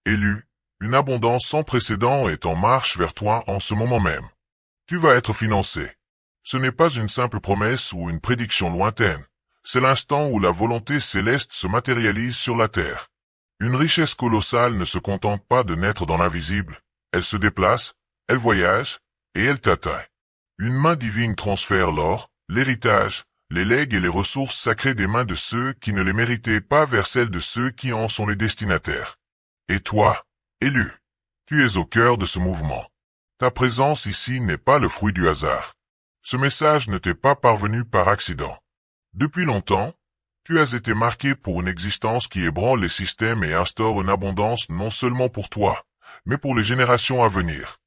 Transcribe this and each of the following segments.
Élu, une abondance sans précédent est en marche vers toi en ce moment même. Tu vas être financé. Ce n'est pas une simple promesse ou une prédiction lointaine. C'est l'instant où la volonté céleste se matérialise sur la terre. Une richesse colossale ne se contente pas de naître dans l'invisible. Elle se déplace, elle voyage, et elle t'atteint. Une main divine transfère l'or, l'héritage, les legs et les ressources sacrées des mains de ceux qui ne les méritaient pas vers celles de ceux qui en sont les destinataires. Et toi, élu, tu es au cœur de ce mouvement. Ta présence ici n'est pas le fruit du hasard. Ce message ne t'est pas parvenu par accident. Depuis longtemps, tu as été marqué pour une existence qui ébranle les systèmes et instaure une abondance non seulement pour toi, mais pour les générations à venir.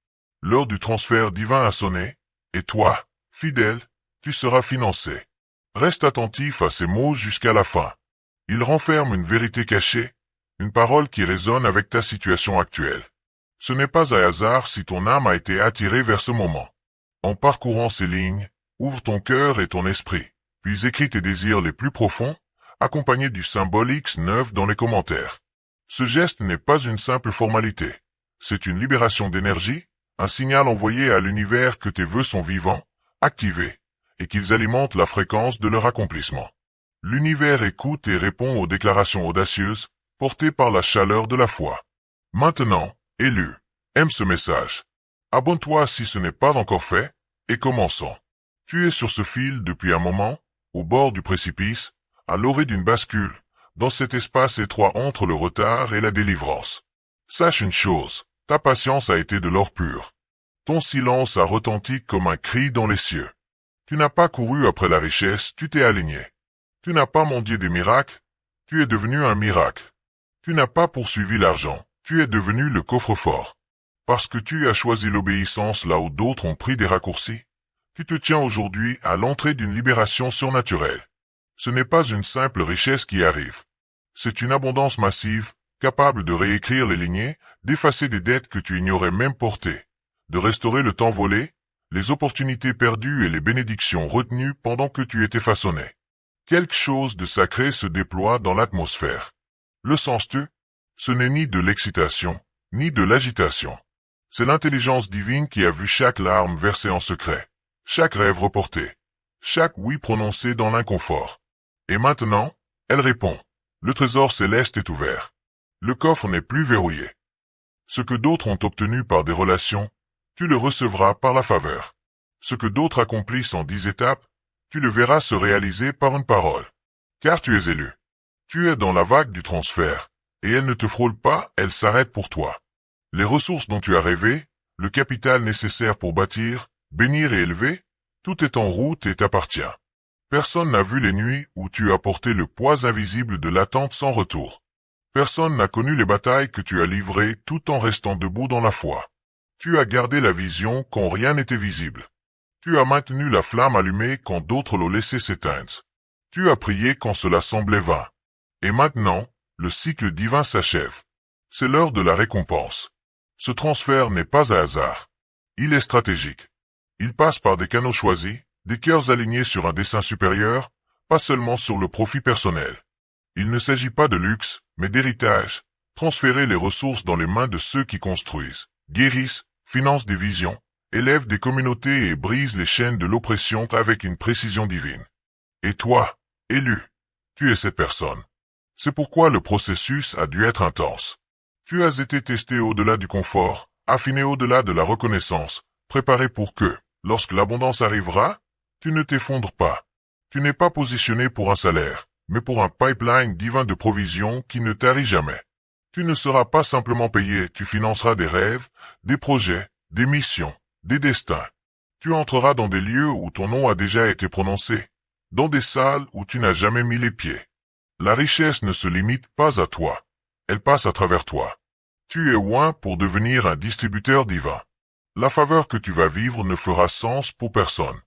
L'heure du transfert divin a sonné, et toi, fidèle, tu seras financé. Reste attentif à ces mots jusqu'à la fin. Ils renferment une vérité cachée, une parole qui résonne avec ta situation actuelle. Ce n'est pas un hasard si ton âme a été attirée vers ce moment. En parcourant ces lignes, ouvre ton cœur et ton esprit, puis écris tes désirs les plus profonds, accompagné du symbole X9 dans les commentaires. Ce geste n'est pas une simple formalité. C'est une libération d'énergie, un signal envoyé à l'univers que tes vœux sont vivants, activés, et qu'ils alimentent la fréquence de leur accomplissement. L'univers écoute et répond aux déclarations audacieuses, portées par la chaleur de la foi. Maintenant, élu, aime ce message. Abonne-toi si ce n'est pas encore fait, et commençons. Tu es sur ce fil depuis un moment, au bord du précipice, à l'orée d'une bascule, dans cet espace étroit entre le retard et la délivrance. Sache une chose, ta patience a été de l'or pur. Ton silence a retenti comme un cri dans les cieux. Tu n'as pas couru après la richesse, tu t'es aligné. Tu n'as pas mendié des miracles, tu es devenu un miracle. Tu n'as pas poursuivi l'argent, tu es devenu le coffre-fort. Parce que tu as choisi l'obéissance là où d'autres ont pris des raccourcis, tu te tiens aujourd'hui à l'entrée d'une libération surnaturelle. Ce n'est pas une simple richesse qui arrive. C'est une abondance massive, capable de réécrire les lignées, d'effacer des dettes que tu ignorais même porter, de restaurer le temps volé, les opportunités perdues et les bénédictions retenues pendant que tu étais façonné. Quelque chose de sacré se déploie dans l'atmosphère. Le sens-tu? Ce n'est ni de l'excitation, ni de l'agitation. C'est l'intelligence divine qui a vu chaque larme versée en secret, chaque rêve reporté, chaque oui prononcé dans l'inconfort. Et maintenant, elle répond. Le trésor céleste est ouvert. Le coffre n'est plus verrouillé. Ce que d'autres ont obtenu par des relations, tu le recevras par la faveur. Ce que d'autres accomplissent en 10 étapes, tu le verras se réaliser par une parole. Car tu es élu. Tu es dans la vague du transfert, et elle ne te frôle pas, elle s'arrête pour toi. Les ressources dont tu as rêvé, le capital nécessaire pour bâtir, bénir et élever, tout est en route et t'appartient. Personne n'a vu les nuits où tu as porté le poids invisible de l'attente sans retour. Personne n'a connu les batailles que tu as livrées tout en restant debout dans la foi. Tu as gardé la vision quand rien n'était visible. Tu as maintenu la flamme allumée quand d'autres l'ont laissée s'éteindre. Tu as prié quand cela semblait vain. Et maintenant, le cycle divin s'achève. C'est l'heure de la récompense. Ce transfert n'est pas un hasard. Il est stratégique. Il passe par des canaux choisis, des cœurs alignés sur un dessein supérieur, pas seulement sur le profit personnel. Il ne s'agit pas de luxe, mais d'héritage. Transférer les ressources dans les mains de ceux qui construisent, guérissent, financent des visions, élèvent des communautés et brisent les chaînes de l'oppression avec une précision divine. Et toi, élu, tu es cette personne. C'est pourquoi le processus a dû être intense. Tu as été testé au-delà du confort, affiné au-delà de la reconnaissance, préparé pour que, lorsque l'abondance arrivera, tu ne t'effondres pas. Tu n'es pas positionné pour un salaire, mais pour un pipeline divin de provision qui ne tarit jamais. Tu ne seras pas simplement payé, tu financeras des rêves, des projets, des missions, des destins. Tu entreras dans des lieux où ton nom a déjà été prononcé, dans des salles où tu n'as jamais mis les pieds. La richesse ne se limite pas à toi, elle passe à travers toi. Tu es oint pour devenir un distributeur divin. La faveur que tu vas vivre ne fera sens pour personne.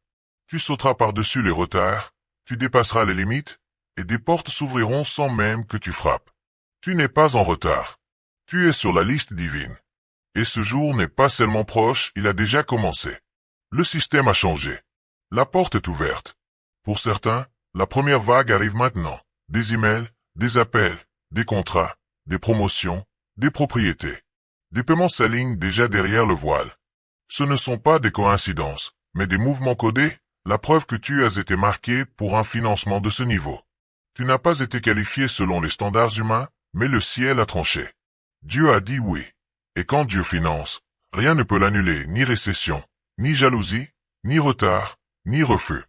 Tu sauteras par-dessus les retards, tu dépasseras les limites, et des portes s'ouvriront sans même que tu frappes. Tu n'es pas en retard. Tu es sur la liste divine. Et ce jour n'est pas seulement proche, il a déjà commencé. Le système a changé. La porte est ouverte. Pour certains, la première vague arrive maintenant. Des emails, des appels, des contrats, des promotions, des propriétés. Des paiements s'alignent déjà derrière le voile. Ce ne sont pas des coïncidences, mais des mouvements codés, la preuve que tu as été marqué pour un financement de ce niveau. Tu n'as pas été qualifié selon les standards humains, mais le ciel a tranché. Dieu a dit oui. Et quand Dieu finance, rien ne peut l'annuler, ni récession, ni jalousie, ni retard, ni refus.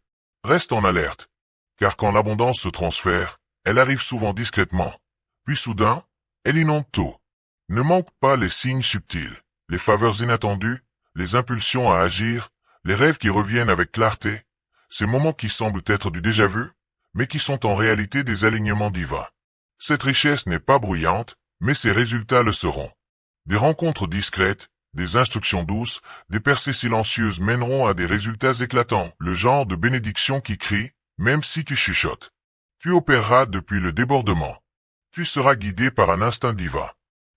Reste en alerte, car quand l'abondance se transfère, elle arrive souvent discrètement, puis soudain, elle inonde tout. Ne manque pas les signes subtils, les faveurs inattendues, les impulsions à agir, les rêves qui reviennent avec clarté, ces moments qui semblent être du déjà-vu, mais qui sont en réalité des alignements divins. Cette richesse n'est pas bruyante, mais ses résultats le seront. Des rencontres discrètes, des instructions douces, des percées silencieuses mèneront à des résultats éclatants, le genre de bénédiction qui crie, même si tu chuchotes. Tu opéreras depuis le débordement. Tu seras guidé par un instinct divin.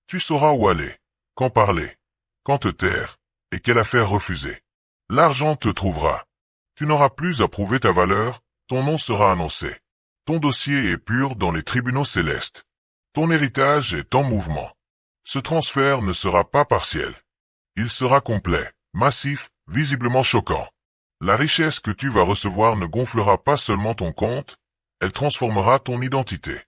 Tu sauras où aller, quand parler, quand te taire, et quelle affaire refuser. L'argent te trouvera. Tu n'auras plus à prouver ta valeur, ton nom sera annoncé. Ton dossier est pur dans les tribunaux célestes. Ton héritage est en mouvement. Ce transfert ne sera pas partiel. Il sera complet, massif, visiblement choquant. La richesse que tu vas recevoir ne gonflera pas seulement ton compte, elle transformera ton identité.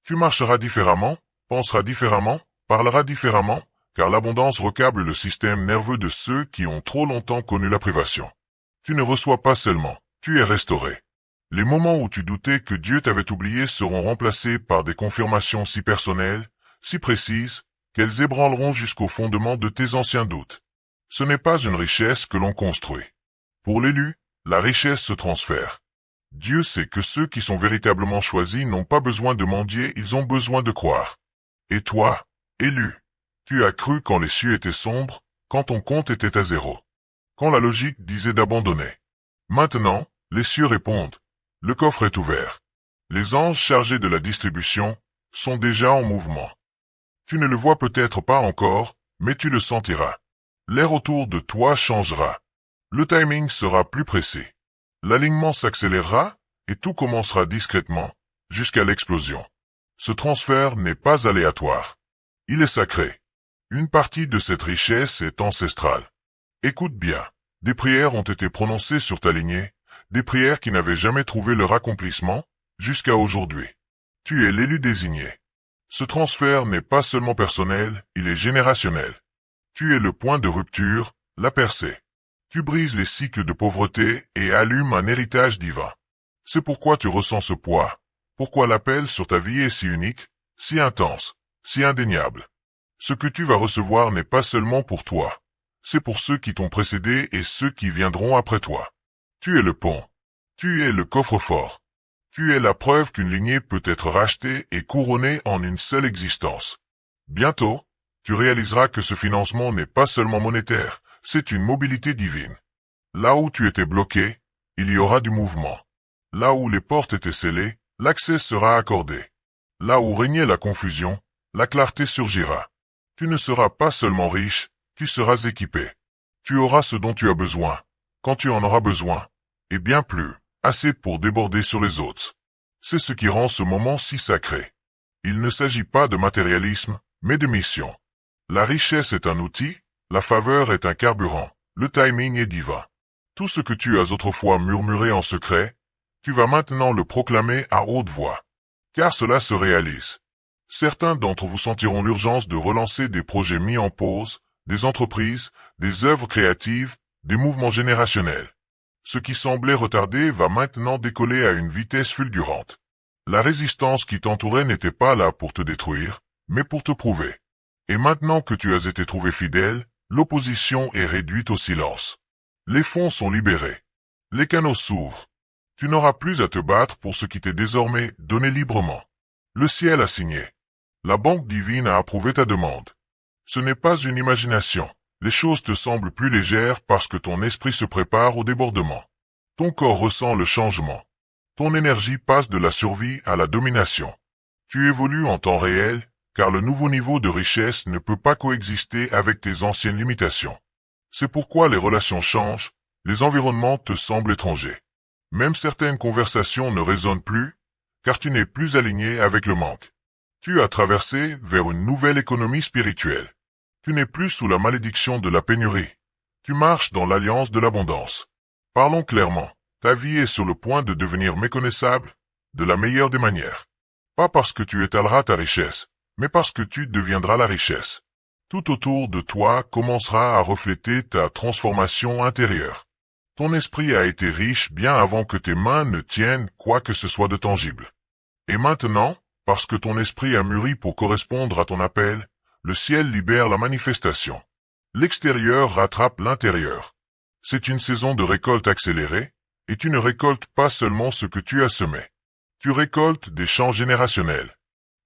Tu marcheras différemment, penseras différemment, parleras différemment, car l'abondance recable le système nerveux de ceux qui ont trop longtemps connu la privation. Tu ne reçois pas seulement, tu es restauré. Les moments où tu doutais que Dieu t'avait oublié seront remplacés par des confirmations si personnelles, si précises, qu'elles ébranleront jusqu'au fondement de tes anciens doutes. Ce n'est pas une richesse que l'on construit. Pour l'élu, la richesse se transfère. Dieu sait que ceux qui sont véritablement choisis n'ont pas besoin de mendier, ils ont besoin de croire. Et toi, élu, tu as cru quand les cieux étaient sombres, quand ton compte était à zéro. Quand la logique disait d'abandonner. Maintenant, les cieux répondent. Le coffre est ouvert. Les anges chargés de la distribution sont déjà en mouvement. Tu ne le vois peut-être pas encore, mais tu le sentiras. L'air autour de toi changera. Le timing sera plus précis. L'alignement s'accélérera, et tout commencera discrètement, jusqu'à l'explosion. Ce transfert n'est pas aléatoire. Il est sacré. Une partie de cette richesse est ancestrale. Écoute bien, des prières ont été prononcées sur ta lignée, des prières qui n'avaient jamais trouvé leur accomplissement, jusqu'à aujourd'hui. Tu es l'élu désigné. Ce transfert n'est pas seulement personnel, il est générationnel. Tu es le point de rupture, la percée. Tu brises les cycles de pauvreté et allumes un héritage divin. C'est pourquoi tu ressens ce poids, pourquoi l'appel sur ta vie est si unique, si intense, si indéniable. Ce que tu vas recevoir n'est pas seulement pour toi, c'est pour ceux qui t'ont précédé et ceux qui viendront après toi. Tu es le pont. Tu es le coffre-fort. Tu es la preuve qu'une lignée peut être rachetée et couronnée en une seule existence. Bientôt, tu réaliseras que ce financement n'est pas seulement monétaire, c'est une mobilité divine. Là où tu étais bloqué, il y aura du mouvement. Là où les portes étaient scellées, l'accès sera accordé. Là où régnait la confusion, la clarté surgira. Tu ne seras pas seulement riche, tu seras équipé. Tu auras ce dont tu as besoin, quand tu en auras besoin, et bien plus, assez pour déborder sur les autres. C'est ce qui rend ce moment si sacré. Il ne s'agit pas de matérialisme, mais de mission. La richesse est un outil, la faveur est un carburant, le timing est divin. Tout ce que tu as autrefois murmuré en secret, tu vas maintenant le proclamer à haute voix. Car cela se réalise. Certains d'entre vous sentiront l'urgence de relancer des projets mis en pause, des entreprises, des œuvres créatives, des mouvements générationnels. Ce qui semblait retardé va maintenant décoller à une vitesse fulgurante. La résistance qui t'entourait n'était pas là pour te détruire, mais pour te prouver. Et maintenant que tu as été trouvé fidèle, l'opposition est réduite au silence. Les fonds sont libérés. Les canaux s'ouvrent. Tu n'auras plus à te battre pour ce qui t'est désormais donné librement. Le ciel a signé. La banque divine a approuvé ta demande. Ce n'est pas une imagination. Les choses te semblent plus légères parce que ton esprit se prépare au débordement. Ton corps ressent le changement. Ton énergie passe de la survie à la domination. Tu évolues en temps réel, car le nouveau niveau de richesse ne peut pas coexister avec tes anciennes limitations. C'est pourquoi les relations changent, les environnements te semblent étrangers. Même certaines conversations ne résonnent plus, car tu n'es plus aligné avec le manque. Tu as traversé vers une nouvelle économie spirituelle. Tu n'es plus sous la malédiction de la pénurie. Tu marches dans l'alliance de l'abondance. Parlons clairement, ta vie est sur le point de devenir méconnaissable, de la meilleure des manières. Pas parce que tu étaleras ta richesse, mais parce que tu deviendras la richesse. Tout autour de toi commencera à refléter ta transformation intérieure. Ton esprit a été riche bien avant que tes mains ne tiennent quoi que ce soit de tangible. Et maintenant, parce que ton esprit a mûri pour correspondre à ton appel, le ciel libère la manifestation. L'extérieur rattrape l'intérieur. C'est une saison de récolte accélérée, et tu ne récoltes pas seulement ce que tu as semé. Tu récoltes des champs générationnels.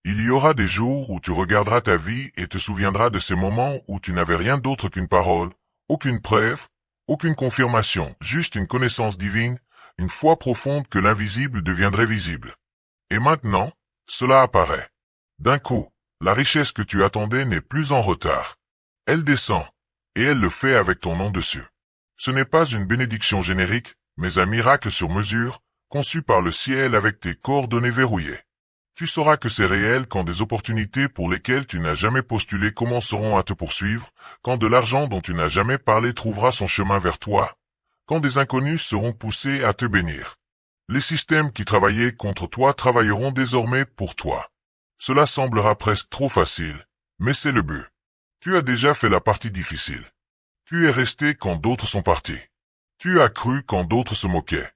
Il y aura des jours où tu regarderas ta vie et te souviendras de ces moments où tu n'avais rien d'autre qu'une parole, aucune preuve, aucune confirmation, juste une connaissance divine, une foi profonde que l'invisible deviendrait visible. Et maintenant, cela apparaît. D'un coup, la richesse que tu attendais n'est plus en retard. Elle descend, et elle le fait avec ton nom dessus. Ce n'est pas une bénédiction générique, mais un miracle sur mesure, conçu par le ciel avec tes coordonnées verrouillées. Tu sauras que c'est réel quand des opportunités pour lesquelles tu n'as jamais postulé commenceront à te poursuivre, quand de l'argent dont tu n'as jamais parlé trouvera son chemin vers toi, quand des inconnus seront poussés à te bénir. Les systèmes qui travaillaient contre toi travailleront désormais pour toi. Cela semblera presque trop facile, mais c'est le but. Tu as déjà fait la partie difficile. Tu es resté quand d'autres sont partis. Tu as cru quand d'autres se moquaient.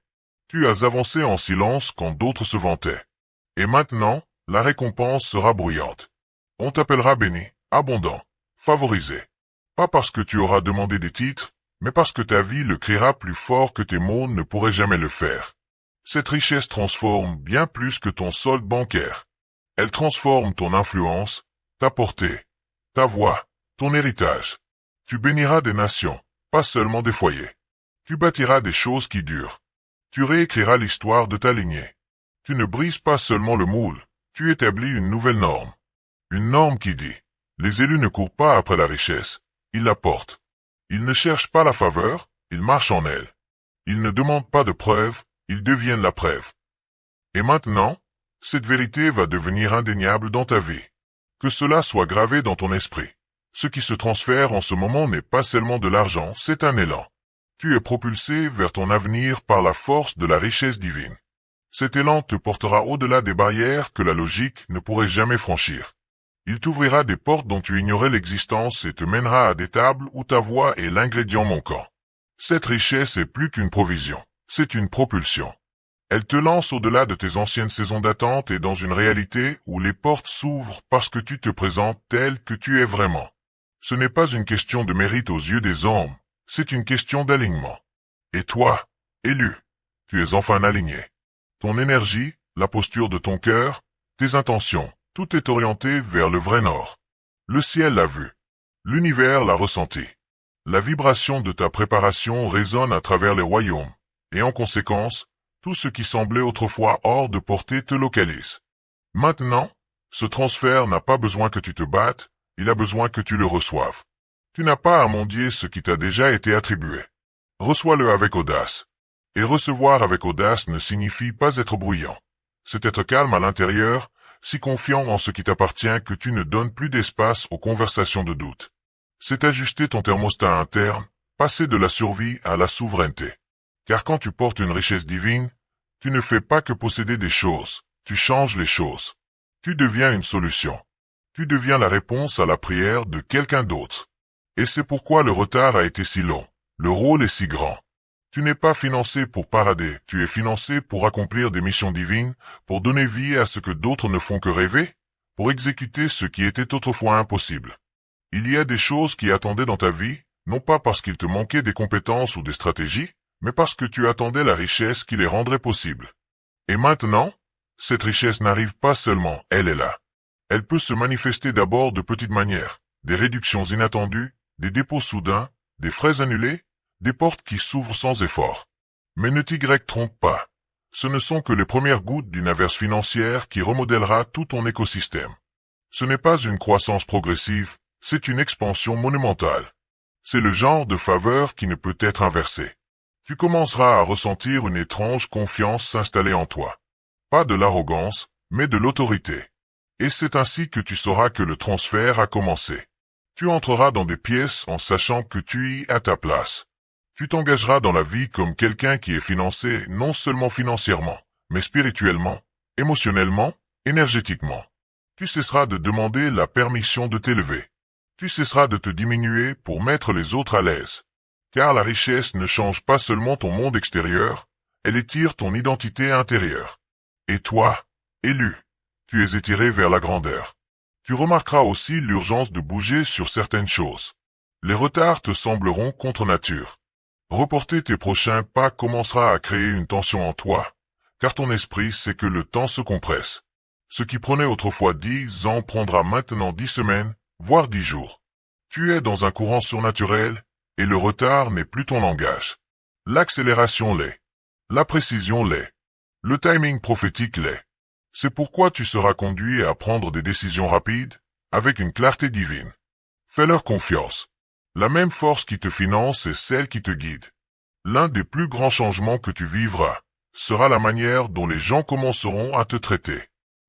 Tu as avancé en silence quand d'autres se vantaient. Et maintenant, la récompense sera bruyante. On t'appellera béni, abondant, favorisé. Pas parce que tu auras demandé des titres, mais parce que ta vie le criera plus fort que tes mots ne pourraient jamais le faire. Cette richesse transforme bien plus que ton solde bancaire. Elle transforme ton influence, ta portée, ta voix, ton héritage. Tu béniras des nations, pas seulement des foyers. Tu bâtiras des choses qui durent. Tu réécriras l'histoire de ta lignée. Tu ne brises pas seulement le moule, tu établis une nouvelle norme. Une norme qui dit, les élus ne courent pas après la richesse, ils la portent. Ils ne cherchent pas la faveur, ils marchent en elle. Ils ne demandent pas de preuves, ils deviennent la preuve. Et maintenant, cette vérité va devenir indéniable dans ta vie. Que cela soit gravé dans ton esprit. Ce qui se transfère en ce moment n'est pas seulement de l'argent, c'est un élan. Tu es propulsé vers ton avenir par la force de la richesse divine. Cet élan te portera au-delà des barrières que la logique ne pourrait jamais franchir. Il t'ouvrira des portes dont tu ignorais l'existence et te mènera à des tables où ta voix est l'ingrédient manquant. Cette richesse est plus qu'une provision, c'est une propulsion. Elle te lance au-delà de tes anciennes saisons d'attente et dans une réalité où les portes s'ouvrent parce que tu te présentes tel que tu es vraiment. Ce n'est pas une question de mérite aux yeux des hommes, c'est une question d'alignement. Et toi, élu, tu es enfin aligné. Ton énergie, la posture de ton cœur, tes intentions, tout est orienté vers le vrai nord. Le ciel l'a vu. L'univers l'a ressenti. La vibration de ta préparation résonne à travers les royaumes, et en conséquence, tout ce qui semblait autrefois hors de portée te localise. Maintenant, ce transfert n'a pas besoin que tu te battes, il a besoin que tu le reçoives. Tu n'as pas à mendier ce qui t'a déjà été attribué. Reçois-le avec audace. Et recevoir avec audace ne signifie pas être bruyant. C'est être calme à l'intérieur, si confiant en ce qui t'appartient que tu ne donnes plus d'espace aux conversations de doute. C'est ajuster ton thermostat interne, passer de la survie à la souveraineté. Car quand tu portes une richesse divine, tu ne fais pas que posséder des choses, tu changes les choses. Tu deviens une solution. Tu deviens la réponse à la prière de quelqu'un d'autre. Et c'est pourquoi le retard a été si long, le rôle est si grand. Tu n'es pas financé pour parader, tu es financé pour accomplir des missions divines, pour donner vie à ce que d'autres ne font que rêver, pour exécuter ce qui était autrefois impossible. Il y a des choses qui attendaient dans ta vie, non pas parce qu'il te manquait des compétences ou des stratégies, mais parce que tu attendais la richesse qui les rendrait possibles. Et maintenant, cette richesse n'arrive pas seulement, elle est là. Elle peut se manifester d'abord de petites manières, des réductions inattendues, des dépôts soudains, des frais annulés, des portes qui s'ouvrent sans effort. Mais ne t'y trompe pas. Ce ne sont que les premières gouttes d'une averse financière qui remodèlera tout ton écosystème. Ce n'est pas une croissance progressive, c'est une expansion monumentale. C'est le genre de faveur qui ne peut être inversée. Tu commenceras à ressentir une étrange confiance s'installer en toi. Pas de l'arrogance, mais de l'autorité. Et c'est ainsi que tu sauras que le transfert a commencé. Tu entreras dans des pièces en sachant que tu y es à ta place. Tu t'engageras dans la vie comme quelqu'un qui est financé non seulement financièrement, mais spirituellement, émotionnellement, énergétiquement. Tu cesseras de demander la permission de t'élever. Tu cesseras de te diminuer pour mettre les autres à l'aise. Car la richesse ne change pas seulement ton monde extérieur, elle étire ton identité intérieure. Et toi, élu, tu es étiré vers la grandeur. Tu remarqueras aussi l'urgence de bouger sur certaines choses. Les retards te sembleront contre nature. Reporter tes prochains pas commencera à créer une tension en toi, car ton esprit sait que le temps se compresse. Ce qui prenait autrefois 10 ans prendra maintenant 10 semaines, voire 10 jours. Tu es dans un courant surnaturel, et le retard n'est plus ton langage. L'accélération l'est. La précision l'est. Le timing prophétique l'est. C'est pourquoi tu seras conduit à prendre des décisions rapides, avec une clarté divine. Fais-leur confiance. La même force qui te finance est celle qui te guide. L'un des plus grands changements que tu vivras sera la manière dont les gens commenceront à te traiter.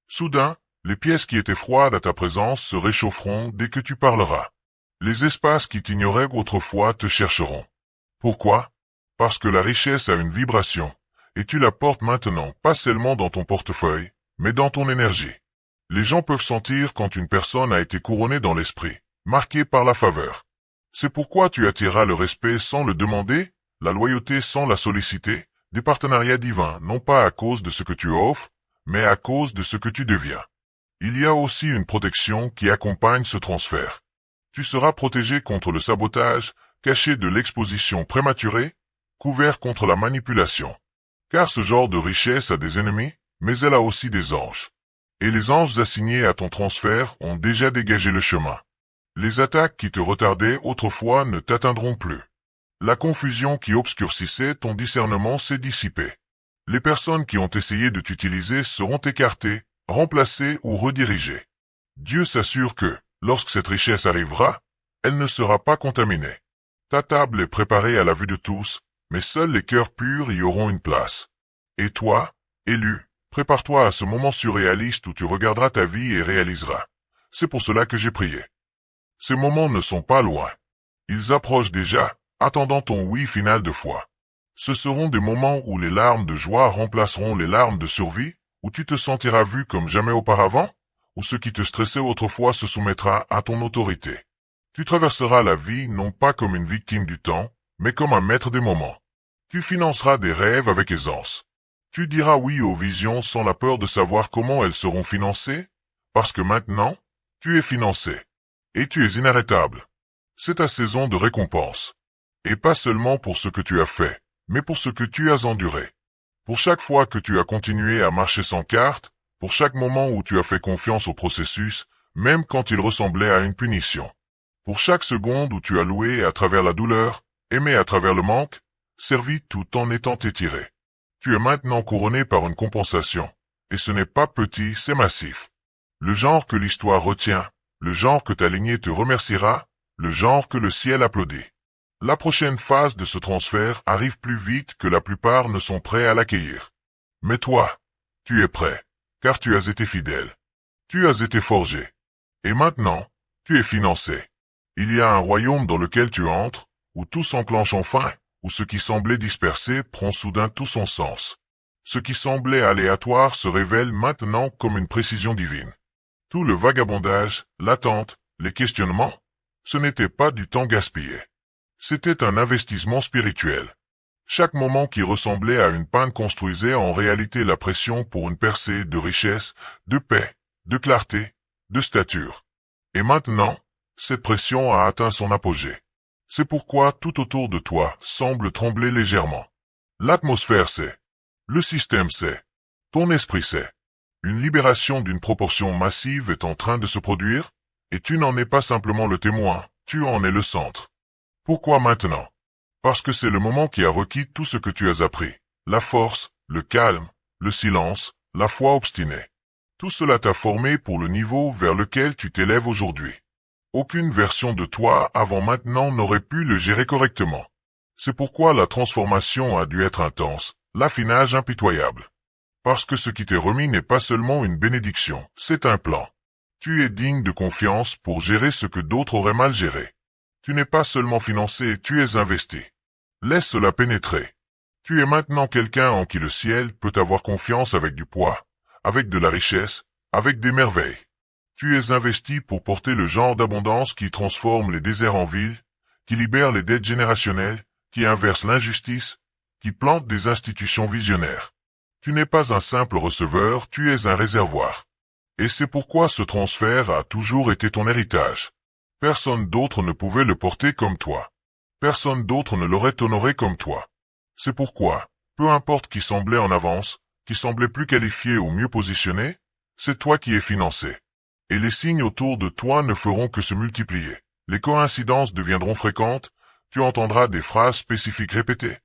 Soudain, les pièces qui étaient froides à ta présence se réchaufferont dès que tu parleras. Les espaces qui t'ignoraient autrefois te chercheront. Pourquoi? Parce que la richesse a une vibration, et tu la portes maintenant pas seulement dans ton portefeuille, mais dans ton énergie. Les gens peuvent sentir quand une personne a été couronnée dans l'esprit, marquée par la faveur. C'est pourquoi tu attireras le respect sans le demander, la loyauté sans la solliciter, des partenariats divins non pas à cause de ce que tu offres, mais à cause de ce que tu deviens. Il y a aussi une protection qui accompagne ce transfert. Tu seras protégé contre le sabotage, caché de l'exposition prématurée, couvert contre la manipulation. Car ce genre de richesse a des ennemis, mais elle a aussi des anges. Et les anges assignés à ton transfert ont déjà dégagé le chemin. Les attaques qui te retardaient autrefois ne t'atteindront plus. La confusion qui obscurcissait ton discernement s'est dissipée. Les personnes qui ont essayé de t'utiliser seront écartées, remplacées ou redirigées. Dieu s'assure que, lorsque cette richesse arrivera, elle ne sera pas contaminée. Ta table est préparée à la vue de tous, mais seuls les cœurs purs y auront une place. Et toi, élu, prépare-toi à ce moment surréaliste où tu regarderas ta vie et réaliseras. C'est pour cela que j'ai prié. Ces moments ne sont pas loin. Ils approchent déjà, attendant ton oui final de foi. Ce seront des moments où les larmes de joie remplaceront les larmes de survie, où tu te sentiras vu comme jamais auparavant, où ce qui te stressait autrefois se soumettra à ton autorité. Tu traverseras la vie non pas comme une victime du temps, mais comme un maître des moments. Tu financeras des rêves avec aisance. Tu diras oui aux visions sans la peur de savoir comment elles seront financées, parce que maintenant, tu es financé. Et tu es inarrêtable. C'est ta saison de récompense. Et pas seulement pour ce que tu as fait, mais pour ce que tu as enduré. Pour chaque fois que tu as continué à marcher sans carte, pour chaque moment où tu as fait confiance au processus, même quand il ressemblait à une punition. Pour chaque seconde où tu as loué à travers la douleur, aimé à travers le manque, servi tout en étant étiré. Tu es maintenant couronné par une compensation. Et ce n'est pas petit, c'est massif. Le genre que l'histoire retient, le genre que ta lignée te remerciera, le genre que le ciel applaudit. La prochaine phase de ce transfert arrive plus vite que la plupart ne sont prêts à l'accueillir. Mais toi, tu es prêt, car tu as été fidèle. Tu as été forgé. Et maintenant, tu es financé. Il y a un royaume dans lequel tu entres, où tout s'enclenche enfin, où ce qui semblait dispersé prend soudain tout son sens. Ce qui semblait aléatoire se révèle maintenant comme une précision divine. Tout le vagabondage, l'attente, les questionnements, ce n'était pas du temps gaspillé. C'était un investissement spirituel. Chaque moment qui ressemblait à une panne construisait en réalité la pression pour une percée de richesse, de paix, de clarté, de stature. Et maintenant, cette pression a atteint son apogée. C'est pourquoi tout autour de toi semble trembler légèrement. L'atmosphère sait. Le système sait. Ton esprit sait. Une libération d'une proportion massive est en train de se produire, et tu n'en es pas simplement le témoin, tu en es le centre. Pourquoi maintenant? Parce que c'est le moment qui a requis tout ce que tu as appris. La force, le calme, le silence, la foi obstinée. Tout cela t'a formé pour le niveau vers lequel tu t'élèves aujourd'hui. Aucune version de toi avant maintenant n'aurait pu le gérer correctement. C'est pourquoi la transformation a dû être intense, l'affinage impitoyable. Parce que ce qui t'est remis n'est pas seulement une bénédiction, c'est un plan. Tu es digne de confiance pour gérer ce que d'autres auraient mal géré. Tu n'es pas seulement financé, tu es investi. Laisse cela pénétrer. Tu es maintenant quelqu'un en qui le ciel peut avoir confiance avec du poids, avec de la richesse, avec des merveilles. Tu es investi pour porter le genre d'abondance qui transforme les déserts en villes, qui libère les dettes générationnelles, qui inverse l'injustice, qui plante des institutions visionnaires. Tu n'es pas un simple receveur, tu es un réservoir. Et c'est pourquoi ce transfert a toujours été ton héritage. Personne d'autre ne pouvait le porter comme toi. Personne d'autre ne l'aurait honoré comme toi. C'est pourquoi, peu importe qui semblait en avance, qui semblait plus qualifié ou mieux positionné, c'est toi qui es financé. Et les signes autour de toi ne feront que se multiplier. Les coïncidences deviendront fréquentes, tu entendras des phrases spécifiques répétées.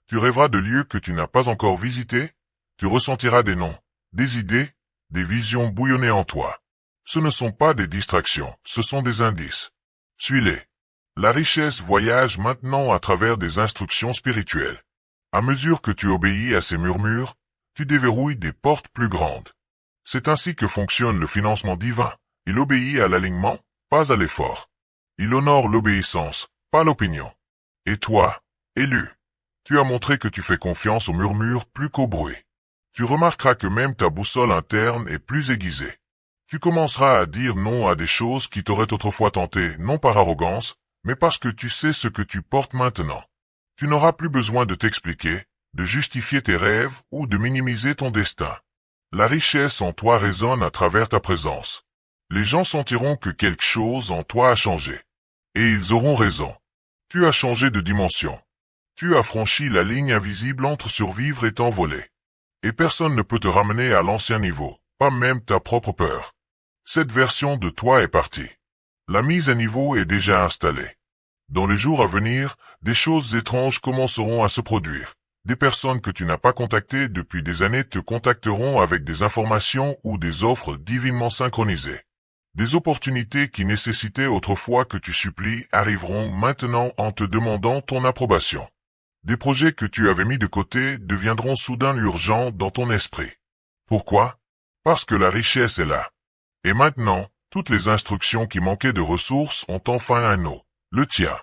Tu rêveras de lieux que tu n'as pas encore visités, tu ressentiras des noms, des idées, des visions bouillonner en toi. Ce ne sont pas des distractions, ce sont des indices. Suis-les. La richesse voyage maintenant à travers des instructions spirituelles. À mesure que tu obéis à ces murmures, tu déverrouilles des portes plus grandes. C'est ainsi que fonctionne le financement divin. Il obéit à l'alignement, pas à l'effort. Il honore l'obéissance, pas l'opinion. Et toi, élu, tu as montré que tu fais confiance aux murmures plus qu'au bruit. Tu remarqueras que même ta boussole interne est plus aiguisée. Tu commenceras à dire non à des choses qui t'auraient autrefois tenté, non par arrogance, mais parce que tu sais ce que tu portes maintenant. Tu n'auras plus besoin de t'expliquer, de justifier tes rêves ou de minimiser ton destin. La richesse en toi résonne à travers ta présence. Les gens sentiront que quelque chose en toi a changé. Et ils auront raison. Tu as changé de dimension. Tu as franchi la ligne invisible entre survivre et t'envoler. Et personne ne peut te ramener à l'ancien niveau, pas même ta propre peur. Cette version de toi est partie. La mise à niveau est déjà installée. Dans les jours à venir, des choses étranges commenceront à se produire. Des personnes que tu n'as pas contactées depuis des années te contacteront avec des informations ou des offres divinement synchronisées. Des opportunités qui nécessitaient autrefois que tu supplies arriveront maintenant en te demandant ton approbation. Des projets que tu avais mis de côté deviendront soudain urgents dans ton esprit. Pourquoi? Parce que la richesse est là. Et maintenant, toutes les instructions qui manquaient de ressources ont enfin un nom, le tien.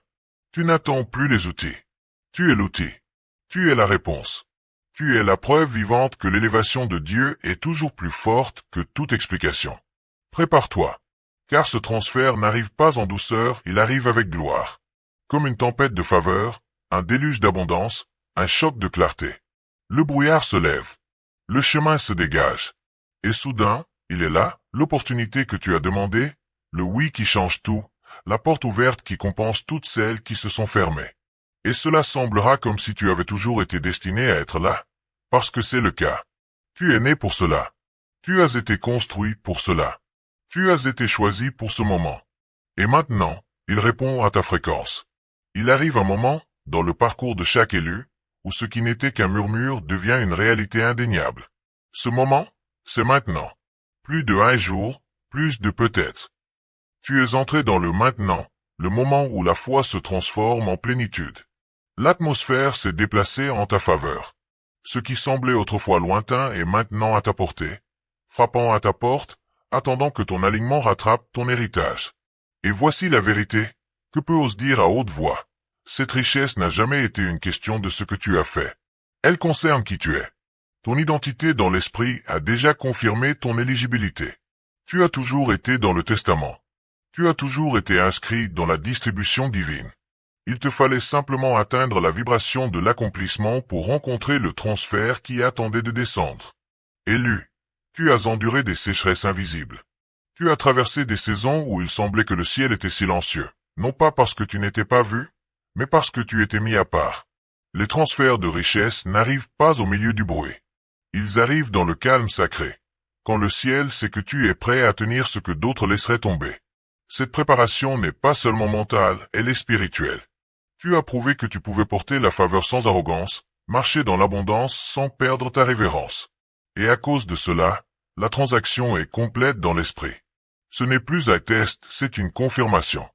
Tu n'attends plus les outils. Tu es l'outil. Tu es la réponse. Tu es la preuve vivante que l'élévation de Dieu est toujours plus forte que toute explication. Prépare-toi. Car ce transfert n'arrive pas en douceur, il arrive avec gloire. Comme une tempête de faveur, un déluge d'abondance, un choc de clarté. Le brouillard se lève. Le chemin se dégage. Et soudain, il est là, l'opportunité que tu as demandée, le oui qui change tout, la porte ouverte qui compense toutes celles qui se sont fermées. Et cela semblera comme si tu avais toujours été destiné à être là. Parce que c'est le cas. Tu es né pour cela. Tu as été construit pour cela. Tu as été choisi pour ce moment. Et maintenant, il répond à ta fréquence. Il arrive un moment, dans le parcours de chaque élu, où ce qui n'était qu'un murmure devient une réalité indéniable. Ce moment, c'est maintenant. Plus de un jour, plus de peut-être. Tu es entré dans le maintenant, le moment où la foi se transforme en plénitude. L'atmosphère s'est déplacée en ta faveur. Ce qui semblait autrefois lointain est maintenant à ta portée, frappant à ta porte, attendant que ton alignement rattrape ton héritage. Et voici la vérité, que peut ose dire à haute voix. Cette richesse n'a jamais été une question de ce que tu as fait. Elle concerne qui tu es. Ton identité dans l'esprit a déjà confirmé ton éligibilité. Tu as toujours été dans le testament. Tu as toujours été inscrit dans la distribution divine. Il te fallait simplement atteindre la vibration de l'accomplissement pour rencontrer le transfert qui attendait de descendre. Élu, tu as enduré des sécheresses invisibles. Tu as traversé des saisons où il semblait que le ciel était silencieux, non pas parce que tu n'étais pas vu, mais parce que tu étais mis à part. Les transferts de richesse n'arrivent pas au milieu du bruit. Ils arrivent dans le calme sacré, quand le ciel sait que tu es prêt à tenir ce que d'autres laisseraient tomber. Cette préparation n'est pas seulement mentale, elle est spirituelle. Tu as prouvé que tu pouvais porter la faveur sans arrogance, marcher dans l'abondance sans perdre ta révérence. Et à cause de cela, la transaction est complète dans l'esprit. Ce n'est plus un test, c'est une confirmation.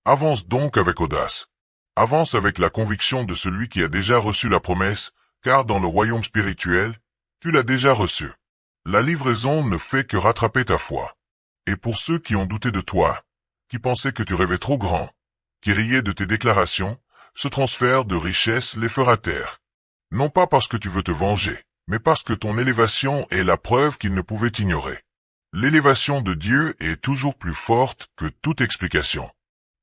Avance donc avec audace. Avance avec la conviction de celui qui a déjà reçu la promesse, car dans le royaume spirituel, tu l'as déjà reçue. La livraison ne fait que rattraper ta foi. Et pour ceux qui ont douté de toi, qui pensaient que tu rêvais trop grand, qui riaient de tes déclarations, ce transfert de richesse les fera taire. Non pas parce que tu veux te venger, mais parce que ton élévation est la preuve qu'ils ne pouvaient ignorer. L'élévation de Dieu est toujours plus forte que toute explication.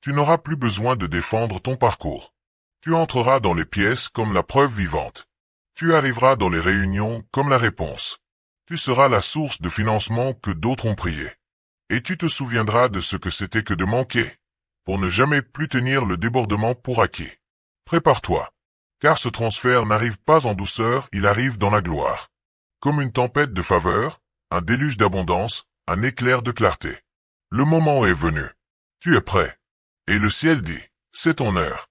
Tu n'auras plus besoin de défendre ton parcours. Tu entreras dans les pièces comme la preuve vivante. Tu arriveras dans les réunions comme la réponse. Tu seras la source de financement que d'autres ont prié. Et tu te souviendras de ce que c'était que de manquer, pour ne jamais plus tenir le débordement pour acquis. Prépare-toi, car ce transfert n'arrive pas en douceur, il arrive dans la gloire. Comme une tempête de faveur, un déluge d'abondance, un éclair de clarté. Le moment est venu. Tu es prêt. Et le ciel dit, c'est ton heure.